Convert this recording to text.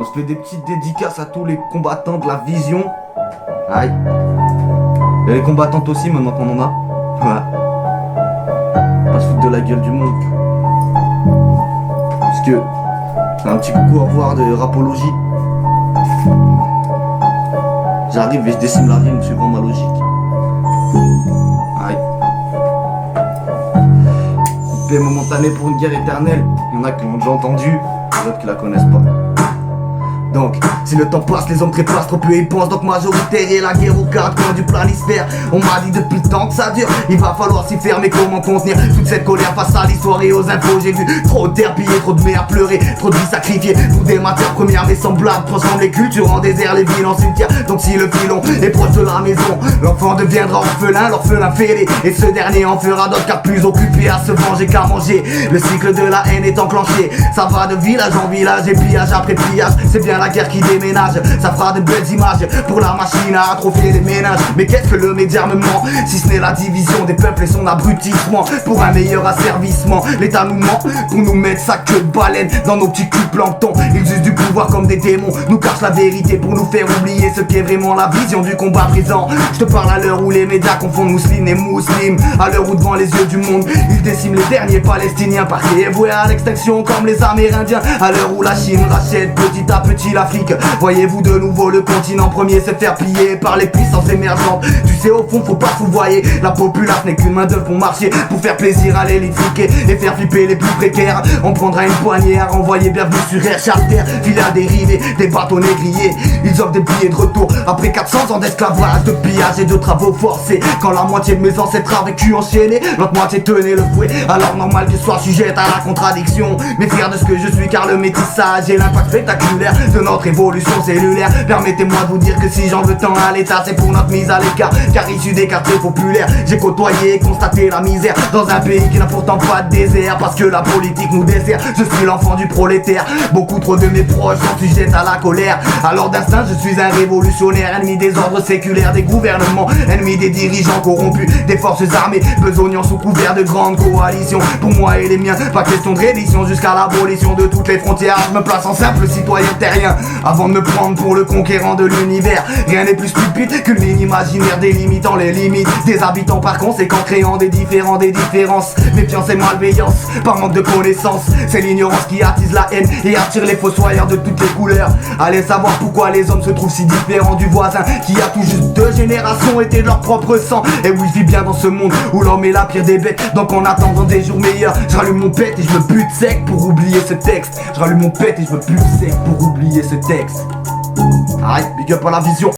On se fait des petites dédicaces à tous les combattants de la vision. Aïe. Il y a les combattantes aussi maintenant qu'on en a. Voilà. Pas se foutre de la gueule du monde. Parce que un petit coucou au revoir de Rapologie. J'arrive et je décime la rime suivant ma logique. Aïe. Paix momentanée pour une guerre éternelle. Il y en a qui l'ont déjà entendu, d'autres qui la connaissent pas. Donc, si le temps passe, les hommes trépassent, trop peu y pensent. Donc majoritaire et la guerre aux quatre coins du planisphère. On m'a dit depuis le temps que ça dure, il va falloir s'y faire. Mais comment contenir toute cette colère face à l'histoire et aux impôts? J'ai vu trop de terre pillée, trop de mères pleurer, trop de vies sacrifiées. Nous des matières premières mais semblables transforment les cultures en désert, les villes en cimetière. Donc si le filon est proche de la maison, l'enfant deviendra orphelin, l'orphelin fêlé. Et ce dernier en fera d'autres car plus occupé à se venger qu'à manger. Le cycle de la haine est enclenché, ça va de village en village et pillage après pillage. C'est bien la guerre qui déménage, ça fera de belles images pour la machine à atrophier les ménages. Mais qu'est-ce que le médiarmement, si ce n'est la division des peuples et son abrutissement? Pour un meilleur asservissement, l'État nous ment pour nous mettre sa queue de baleine dans nos petits culs plancton. Ils usent du pouvoir comme des démons, nous cachent la vérité pour nous faire oublier ce qu'est vraiment la vision du combat présent. Je te parle à l'heure où les médias confondent mousseline et musulmans, à l'heure où devant les yeux du monde ils déciment les derniers Palestiniens, parqués et voués à l'extinction comme les Amérindiens. À l'heure où la Chine rachète petit à petit l'Afrique, voyez-vous de nouveau le continent premier se faire piller par les puissances émergentes. Tu sais au fond faut pas fouvoyer, la populace n'est qu'une main d'œuvre pour marcher, pour faire plaisir à l'élite friquée et faire flipper les plus précaires. On prendra une poignée à renvoyer, bienvenue sur Air Charter, filer à dériver, des bateaux négriers. Ils offrent des billets de retour après 400 ans d'esclavage, de pillage et de travaux forcés. Quand la moitié de mes ancêtres a vécu enchaîné, l'autre moitié tenait le fouet. Alors normal que je sois sujette à la contradiction, mais fier de ce que je suis car le métissage et l'impact spectaculaire de notre évolution cellulaire. Permettez-moi de vous dire que si j'en veux tant à l'État, c'est pour notre mise à l'écart. Car issu des quartiers populaires, j'ai côtoyé et constaté la misère dans un pays qui n'a pourtant pas de désert. Parce que la politique nous dessert, je suis l'enfant du prolétaire. Beaucoup trop de mes proches sont sujets à la colère. Alors d'instinct, je suis un révolutionnaire, ennemi des ordres séculaires, des gouvernements, ennemi des dirigeants corrompus, des forces armées, besognant sous couvert de grandes coalitions. Pour moi et les miens, pas question de reddition jusqu'à l'abolition de toutes les frontières. Je me place en simple citoyen terrien avant de me prendre pour le conquérant de l'univers. Rien n'est plus stupide qu'une ligne imaginaire délimitant les limites des habitants, par conséquent créant des différences. Méfiance et malveillance, par manque de connaissances, c'est l'ignorance qui attise la haine et attire les fossoyeurs de toutes les couleurs. Allez savoir pourquoi les hommes se trouvent si différents du voisin qui a tout juste 2 générations été de leur propre sang. Et oui, je vis bien dans ce monde où l'homme est la pire des bêtes. Donc en attendant des jours meilleurs, je rallume mon pet et je me bute sec pour oublier ce texte. Je rallume mon pet et je me bute sec pour oublier ce texte. Aïe, big up à la vision.